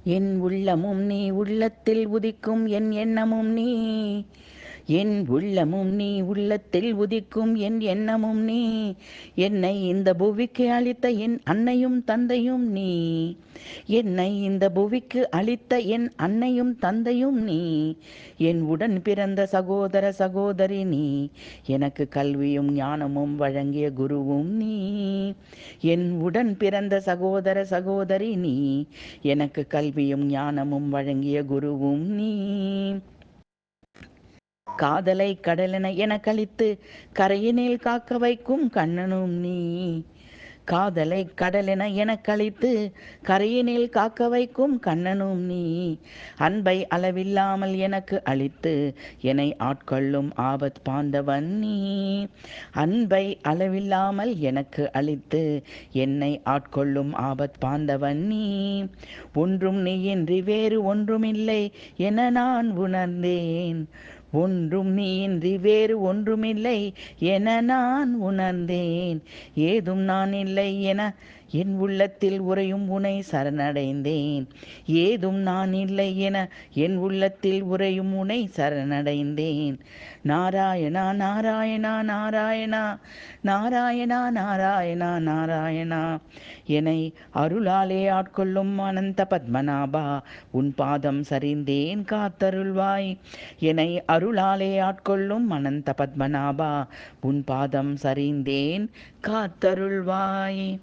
என் உள்ளமும் நீ உள்ளத்தில் உதிக்கும் என் எண்ணமும் நீ என் உள்ளமும் நீ உள்ளத்தில் உதிக்கும் என் எண்ணமும் நீ என்னை இந்த புவிக்கு அளித்த என் அன்னையும் தந்தையும் நீ என்னை இந்த புவிக்கு அளித்த என் அன்னையும் தந்தையும் நீ என் உடன் பிறந்த சகோதர சகோதரி நீ எனக்கு கல்வியும் ஞானமும் வழங்கிய குருவும் நீ என் உடன் பிறந்த சகோதர சகோதரி நீ எனக்கு கல்வியும் ஞானமும் வழங்கிய குருவும் நீ காதலை கடலென எனக்களித்து கரையினில் காக்க வைக்கும் கண்ணனும் நீ காதலை கடலென எனக்களித்து கரையினில் காக்க வைக்கும் கண்ணனும் நீ அன்பை அளவில்லாமல் எனக்கு அளித்து என்னை ஆட்கொள்ளும் ஆபத் பாந்தவன் நீ அன்பை அளவில்லாமல் எனக்கு அளித்து என்னை ஆட்கொள்ளும் ஆபத் பாந்தவன் நீ ஒன்றும் நீயின்றி வேறு ஒன்றுமில்லை என நான் உணர்ந்தேன் ஒன்றும் நீயின்றி வேறு ஒன்றுமில்லை என நான் உணர்ந்தேன் ஏதும் நான் இல்லை என என் உள்ளத்தில் உறையும் உனை சரணடைந்தேன் ஏதும் நான் இல்லை என என் உள்ளத்தில் உறையும் உனை சரணடைந்தேன் நாராயணா நாராயணா நாராயணா நாராயணா நாராயணா நாராயணா என்னை அருளாலே ஆட்கொள்ளும் அனந்த பத்மநாபா உன் பாதம் சரிந்தேன் காத்தருள்வாய் என்னை அருளாலே ஆட்கொள்ளும் அனந்த பத்மநாபா உன் பாதம் சரிந்தேன் காத்தருள்வாய்.